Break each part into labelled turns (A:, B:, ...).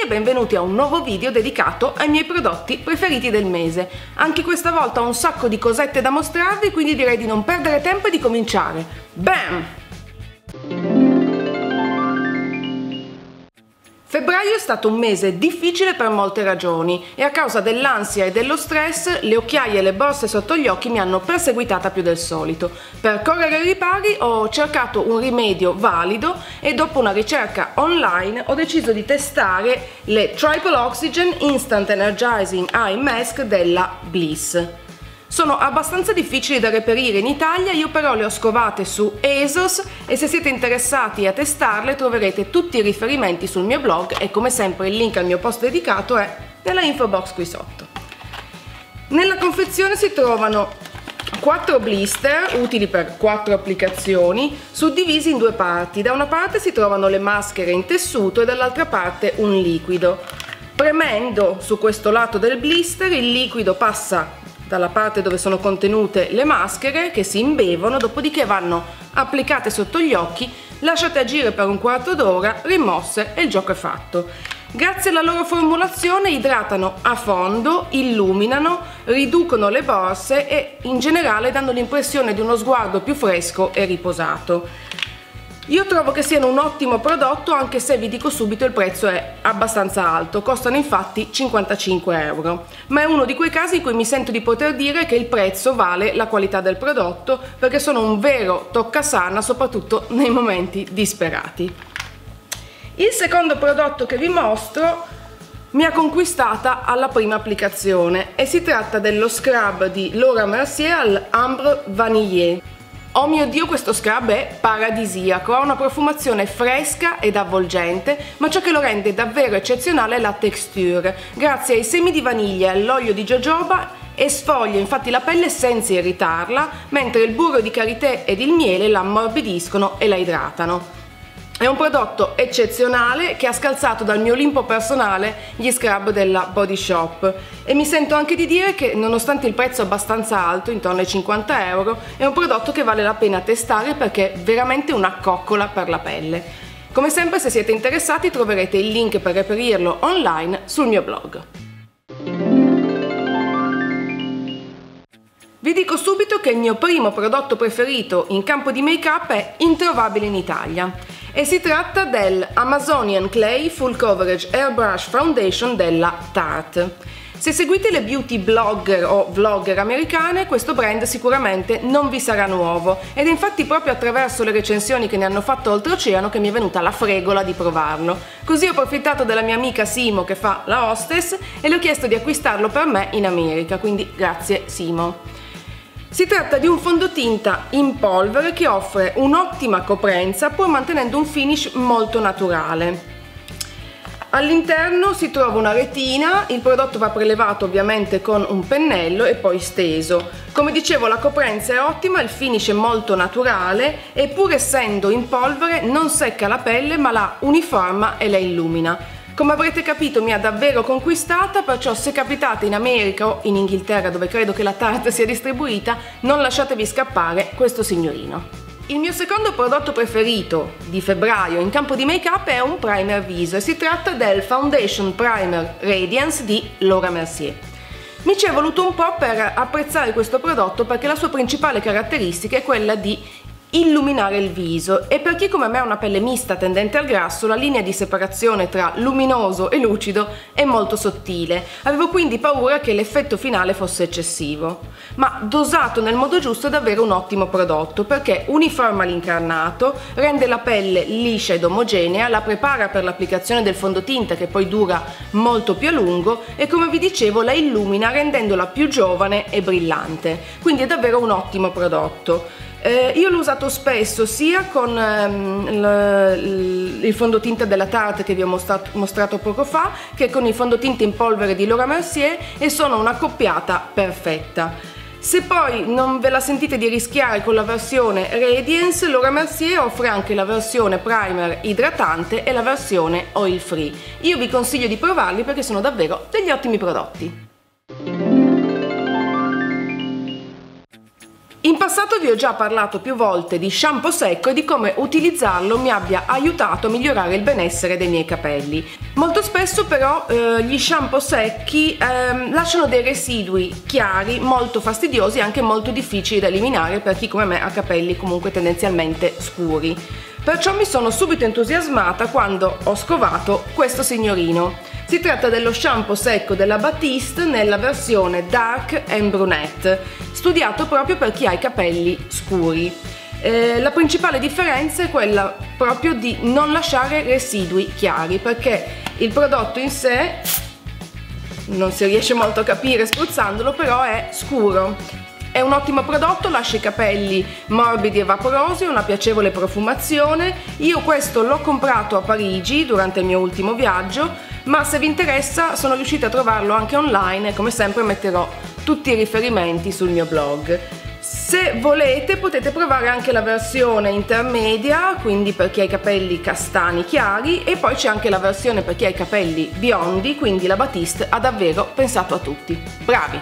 A: benvenuti a un nuovo video dedicato ai miei prodotti preferiti del mese. Anche questa volta ho un sacco di cosette da mostrarvi, quindi direi di non perdere tempo e di cominciare. Bam! Febbraio è stato un mese difficile per molte ragioni e a causa dell'ansia e dello stress le occhiaie e le borse sotto gli occhi mi hanno perseguitata più del solito. Per correre ai ripari ho cercato un rimedio valido e dopo una ricerca online ho deciso di testare le Triple Oxygen Instant Energizing Eye Mask della Bliss. Sono abbastanza difficili da reperire in Italia, io però le ho scovate su ASOS e se siete interessati a testarle troverete tutti i riferimenti sul mio blog e come sempre il link al mio post dedicato è nella info box qui sotto. Nella confezione si trovano 4 blister utili per 4 applicazioni suddivisi in due parti. Da una parte si trovano le maschere in tessuto e dall'altra parte un liquido. Premendo su questo lato del blister il liquido passa dalla parte dove sono contenute le maschere che si imbevono, dopodiché vanno applicate sotto gli occhi, lasciate agire per un quarto d'ora, rimosse e il gioco è fatto. Grazie alla loro formulazione idratano a fondo, illuminano, riducono le borse e in generale danno l'impressione di uno sguardo più fresco e riposato. Io trovo che siano un ottimo prodotto, anche se vi dico subito il prezzo è abbastanza alto, costano infatti 55 €, ma è uno di quei casi in cui mi sento di poter dire che il prezzo vale la qualità del prodotto perché sono un vero toccasana soprattutto nei momenti disperati. Il secondo prodotto che vi mostro mi ha conquistata alla prima applicazione e si tratta dello scrub di Laura Mercier all'Ambre Vanillé. Oh mio Dio, questo scrub è paradisiaco, ha una profumazione fresca ed avvolgente, ma ciò che lo rende davvero eccezionale è la texture. Grazie ai semi di vaniglia e all'olio di jojoba esfoglia infatti la pelle senza irritarla, mentre il burro di karité ed il miele la ammorbidiscono e la idratano. È un prodotto eccezionale che ha scalzato dal mio Olimpo personale gli scrub della Body Shop e mi sento anche di dire che nonostante il prezzo abbastanza alto, intorno ai 50 €, è un prodotto che vale la pena testare perché è veramente una coccola per la pelle. Come sempre, se siete interessati troverete il link per reperirlo online sul mio blog. Vi dico subito che il mio primo prodotto preferito in campo di make-up è introvabile in Italia e si tratta del Amazonian Clay Full Coverage Airbrush Foundation della Tarte. Se seguite le beauty blogger o vlogger americane, questo brand sicuramente non vi sarà nuovo ed è infatti proprio attraverso le recensioni che ne hanno fatto oltreoceano che mi è venuta la fregola di provarlo. Così ho approfittato della mia amica Simo che fa la hostess e le ho chiesto di acquistarlo per me in America, quindi grazie Simo. Si tratta di un fondotinta in polvere che offre un'ottima coprenza pur mantenendo un finish molto naturale. All'interno si trova una retina, il prodotto va prelevato ovviamente con un pennello e poi steso. Come dicevo, la coprenza è ottima, il finish è molto naturale e pur essendo in polvere non secca la pelle ma la uniforma e la illumina. Come avrete capito mi ha davvero conquistata, perciò se capitate in America o in Inghilterra, dove credo che la Tarte sia distribuita, non lasciatevi scappare questo signorino. Il mio secondo prodotto preferito di febbraio in campo di make-up è un primer viso e si tratta del Foundation Primer Radiance di Laura Mercier. Mi ci è voluto un po' per apprezzare questo prodotto perché la sua principale caratteristica è quella di illuminare il viso e per chi come me ha una pelle mista tendente al grasso la linea di separazione tra luminoso e lucido è molto sottile. Avevo quindi paura che l'effetto finale fosse eccessivo, ma dosato nel modo giusto è davvero un ottimo prodotto perché uniforma l'incarnato, rende la pelle liscia ed omogenea, la prepara per l'applicazione del fondotinta che poi dura molto più a lungo e come vi dicevo la illumina rendendola più giovane e brillante, quindi è davvero un ottimo prodotto. Io l'ho usato spesso sia con il fondotinta della Tarte che vi ho mostrato poco fa che con il fondotinta in polvere di Laura Mercier e sono una coppiata perfetta. Se poi non ve la sentite di rischiare con la versione Radiance, Laura Mercier offre anche la versione primer idratante e la versione oil free. Io vi consiglio di provarli perché sono davvero degli ottimi prodotti. In passato vi ho già parlato più volte di shampoo secco e di come utilizzarlo mi abbia aiutato a migliorare il benessere dei miei capelli. Molto spesso però gli shampoo secchi lasciano dei residui chiari molto fastidiosi e anche molto difficili da eliminare per chi come me ha capelli comunque tendenzialmente scuri. Perciò mi sono subito entusiasmata quando ho scovato questo signorino. Si tratta dello shampoo secco della Batiste nella versione Dark and Brunette, studiato proprio per chi ha i capelli scuri. La principale differenza è quella proprio di non lasciare residui chiari, perché il prodotto in sé non si riesce molto a capire spruzzandolo, però è scuro. È un ottimo prodotto, lascia i capelli morbidi e vaporosi, una piacevole profumazione. Io questo l'ho comprato a Parigi durante il mio ultimo viaggio, ma se vi interessa sono riuscita a trovarlo anche online e come sempre metterò tutti i riferimenti sul mio blog. Se volete potete provare anche la versione intermedia, quindi per chi ha i capelli castani chiari, e poi c'è anche la versione per chi ha i capelli biondi, quindi la Batiste ha davvero pensato a tutti. Bravi!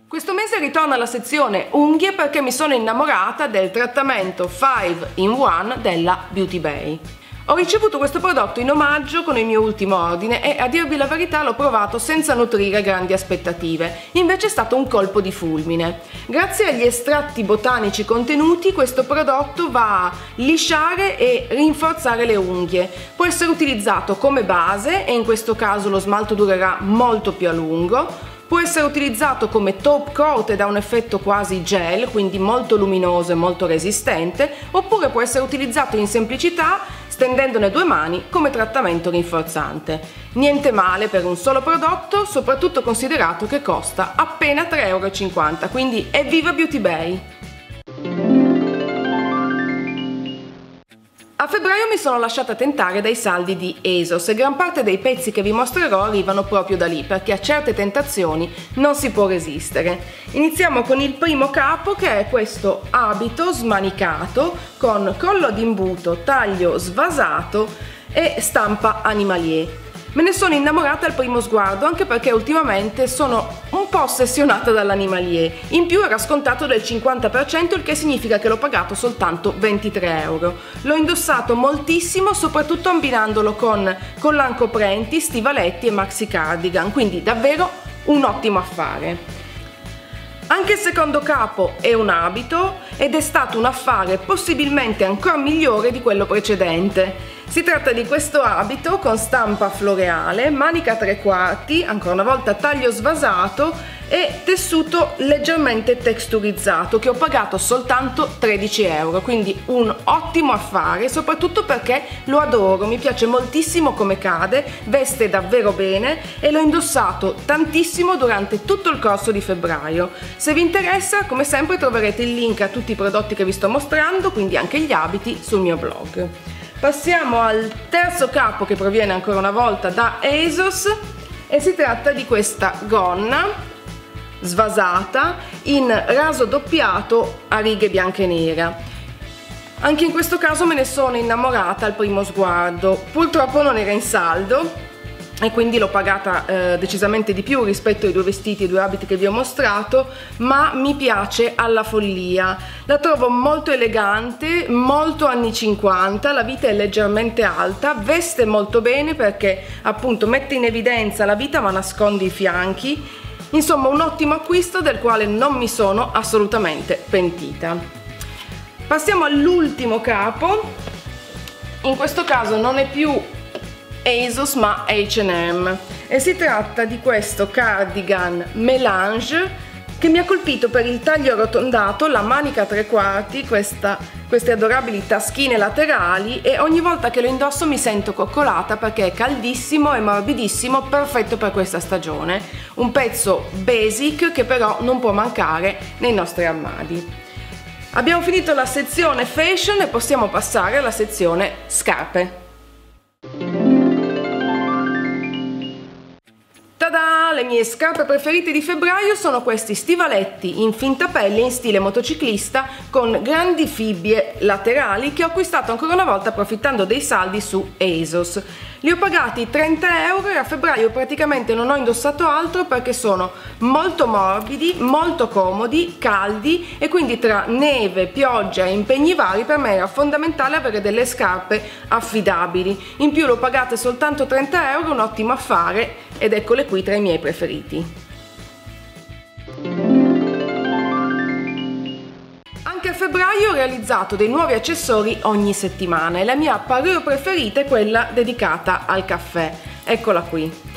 A: Questo mese ritorno alla sezione unghie perché mi sono innamorata del trattamento 5 in 1 della Beauty Bay. Ho ricevuto questo prodotto in omaggio con il mio ultimo ordine e a dirvi la verità l'ho provato senza nutrire grandi aspettative, invece è stato un colpo di fulmine. Grazie agli estratti botanici contenuti questo prodotto va a lisciare e rinforzare le unghie, può essere utilizzato come base e in questo caso lo smalto durerà molto più a lungo. Può essere utilizzato come top coat ed ha un effetto quasi gel, quindi molto luminoso e molto resistente, oppure può essere utilizzato in semplicità stendendone 2 mani come trattamento rinforzante. Niente male per un solo prodotto, soprattutto considerato che costa appena 3,50 €, quindi evviva Beauty Bay! A febbraio mi sono lasciata tentare dai saldi di ASOS e gran parte dei pezzi che vi mostrerò arrivano proprio da lì, perché a certe tentazioni non si può resistere. Iniziamo con il primo capo, che è questo abito smanicato con collo d'imbuto, taglio svasato e stampa animalier. Me ne sono innamorata al primo sguardo, anche perché ultimamente sono un po' ossessionata dall'animalier. In più era scontato del 50%, il che significa che l'ho pagato soltanto 23 €. L'ho indossato moltissimo, soprattutto abbinandolo con collan coprenti, stivaletti e maxi cardigan, quindi davvero un ottimo affare. Anche il secondo capo è un abito ed è stato un affare possibilmente ancora migliore di quello precedente. Si tratta di questo abito con stampa floreale, manica 3/4, ancora una volta taglio svasato e tessuto leggermente texturizzato, che ho pagato soltanto 13 €, quindi un ottimo affare, soprattutto perché lo adoro, mi piace moltissimo come cade, veste davvero bene e l'ho indossato tantissimo durante tutto il corso di febbraio. Se vi interessa, come sempre troverete il link a tutti i prodotti che vi sto mostrando, quindi anche gli abiti, sul mio blog. Passiamo al terzo capo, che proviene ancora una volta da ASOS e si tratta di questa gonna svasata in raso doppiato a righe bianche e nera. Anche in questo caso me ne sono innamorata al primo sguardo. Purtroppo non era in saldo e quindi l'ho pagata decisamente di più rispetto ai 2 vestiti e 2 abiti che vi ho mostrato, ma mi piace alla follia. La trovo molto elegante, molto anni 50, la vita è leggermente alta, veste molto bene perché appunto mette in evidenza la vita ma nasconde i fianchi. Insomma, un ottimo acquisto del quale non mi sono assolutamente pentita. Passiamo all'ultimo capo. In questo caso non è più ASOS ma H&M e si tratta di questo cardigan mélange che mi ha colpito per il taglio arrotondato, la manica 3/4, queste adorabili taschine laterali, e ogni volta che lo indosso mi sento coccolata perché è caldissimo e morbidissimo, perfetto per questa stagione. Un pezzo basic che però non può mancare nei nostri armadi. Abbiamo finito la sezione fashion e possiamo passare alla sezione scarpe. Tada! Le mie scarpe preferite di febbraio sono questi stivaletti in finta pelle in stile motociclista con grandi fibbie laterali che ho acquistato ancora una volta approfittando dei saldi su ASOS. Li ho pagati 30 euro e a febbraio praticamente non ho indossato altro perché sono molto morbidi, molto comodi, caldi e quindi tra neve, pioggia e impegni vari per me era fondamentale avere delle scarpe affidabili. In più l'ho pagate soltanto 30 euro, un ottimo affare, ed eccole qui tra i miei preferiti. Anche a febbraio ho realizzato dei nuovi accessori ogni settimana e la mia parure preferita è quella dedicata al caffè. Eccola qui.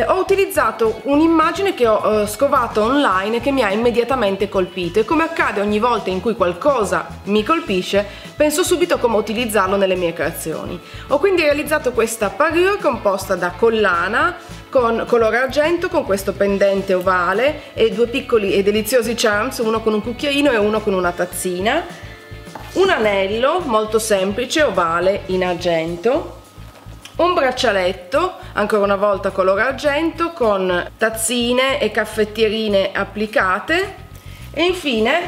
A: Ho utilizzato un'immagine che ho scovato online e che mi ha immediatamente colpito, e come accade ogni volta in cui qualcosa mi colpisce, penso subito come utilizzarlo nelle mie creazioni. Ho quindi realizzato questa parure composta da collana con colore argento, con questo pendente ovale e due piccoli e deliziosi charms, uno con un cucchiaino e uno con una tazzina, un anello molto semplice ovale in argento, un braccialetto, ancora una volta color argento, con tazzine e caffettierine applicate, e infine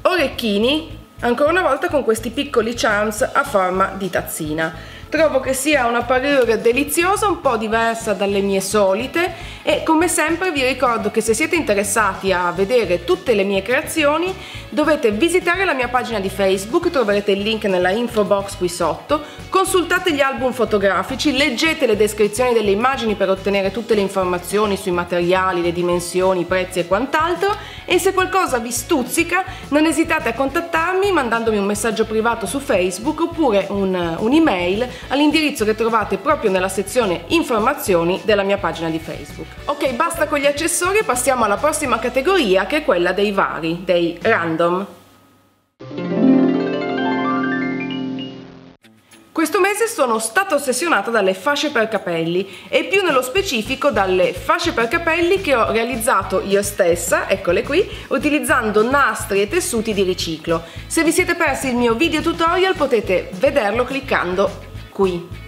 A: orecchini, ancora una volta con questi piccoli charms a forma di tazzina. Trovo che sia una parure deliziosa, un po' diversa dalle mie solite, e come sempre vi ricordo che se siete interessati a vedere tutte le mie creazioni dovete visitare la mia pagina di Facebook, troverete il link nella info box qui sotto, consultate gli album fotografici, leggete le descrizioni delle immagini per ottenere tutte le informazioni sui materiali, le dimensioni, i prezzi e quant'altro, e se qualcosa vi stuzzica non esitate a contattarmi mandandomi un messaggio privato su Facebook oppure un'email all'indirizzo che trovate proprio nella sezione informazioni della mia pagina di Facebook. Ok, basta con gli accessori, passiamo alla prossima categoria, che è quella dei vari, dei random. Questo mese sono stata ossessionata dalle fasce per capelli e più nello specifico dalle fasce per capelli che ho realizzato io stessa, eccole qui, utilizzando nastri e tessuti di riciclo. Se vi siete persi il mio video tutorial potete vederlo cliccando qui.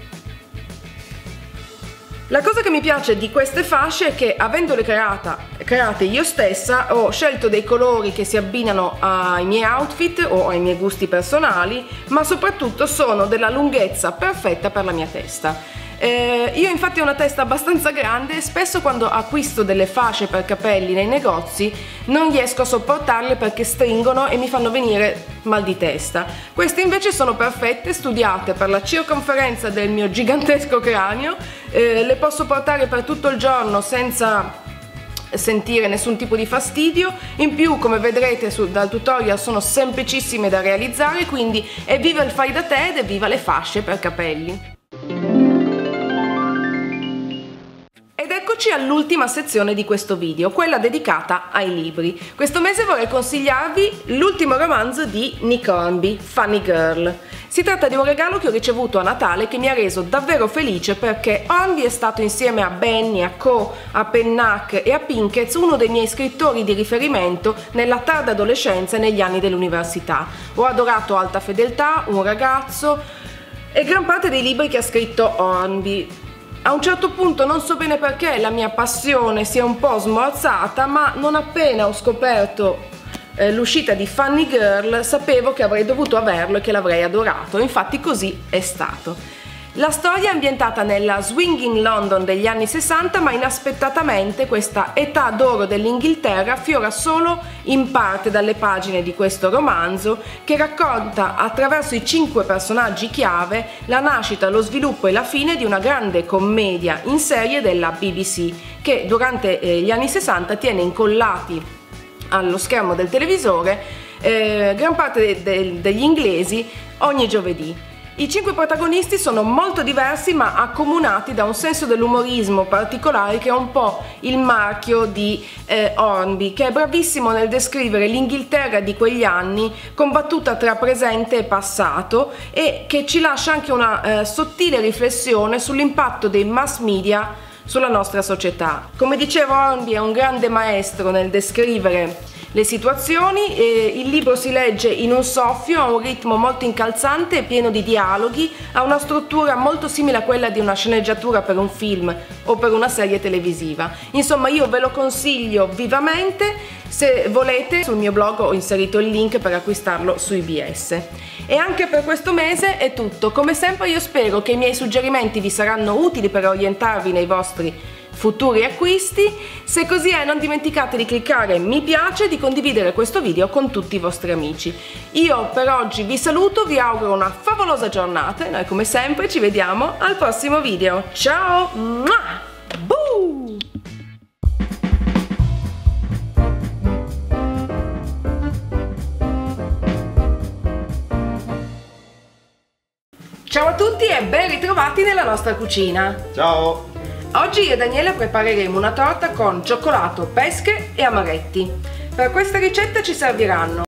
A: La cosa che mi piace di queste fasce è che, avendole create io stessa, ho scelto dei colori che si abbinano ai miei outfit o ai miei gusti personali, ma soprattutto sono della lunghezza perfetta per la mia testa. Io infatti ho una testa abbastanza grande e spesso quando acquisto delle fasce per capelli nei negozi non riesco a sopportarle perché stringono e mi fanno venire mal di testa. Queste invece sono perfette, studiate per la circonferenza del mio gigantesco cranio, le posso portare per tutto il giorno senza sentire nessun tipo di fastidio. In più, come vedrete dal tutorial, sono semplicissime da realizzare, quindi evviva il fai da te ed evviva le fasce per capelli. Eccoci all'ultima sezione di questo video, quella dedicata ai libri. Questo mese vorrei consigliarvi l'ultimo romanzo di Nick Hornby, Funny Girl. Si tratta di un regalo che ho ricevuto a Natale che mi ha reso davvero felice perché Hornby è stato, insieme a Benny, a Coe, a Pennac e a Pinkett, uno dei miei scrittori di riferimento nella tarda adolescenza e negli anni dell'università. Ho adorato Alta Fedeltà, Un ragazzo e gran parte dei libri che ha scritto Hornby. A un certo punto, non so bene perché, la mia passione si è un po' smorzata, ma non appena ho scoperto l'uscita di Funny Girl sapevo che avrei dovuto averlo e che l'avrei adorato, infatti così è stato. La storia è ambientata nella swinging London degli anni 60, ma inaspettatamente questa età d'oro dell'Inghilterra affiora solo in parte dalle pagine di questo romanzo, che racconta attraverso i 5 personaggi chiave la nascita, lo sviluppo e la fine di una grande commedia in serie della BBC, che durante gli anni 60 tiene incollati allo schermo del televisore gran parte degli inglesi ogni giovedì. I 5 protagonisti sono molto diversi ma accomunati da un senso dell'umorismo particolare che è un po' il marchio di Hornby, che è bravissimo nel descrivere l'Inghilterra di quegli anni combattuta tra presente e passato, e che ci lascia anche una sottile riflessione sull'impatto dei mass media sulla nostra società. Come dicevo, Hornby è un grande maestro nel descrivere le situazioni. Il libro si legge in un soffio, ha un ritmo molto incalzante e pieno di dialoghi, ha una struttura molto simile a quella di una sceneggiatura per un film o per una serie televisiva. Insomma, io ve lo consiglio vivamente. Se volete, sul mio blog ho inserito il link per acquistarlo su IBS. E anche per questo mese è tutto. Come sempre io spero che i miei suggerimenti vi saranno utili per orientarvi nei vostri futuri acquisti. Se così è, non dimenticate di cliccare mi piace e di condividere questo video con tutti i vostri amici. Io per oggi vi saluto, vi auguro una favolosa giornata e noi come sempre ci vediamo al prossimo video. Ciao! Mua! Boo! Ciao a tutti e ben ritrovati nella nostra cucina.
B: Ciao!
A: Oggi io e Daniela prepareremo una torta con cioccolato, pesche e amaretti. Per questa ricetta ci serviranno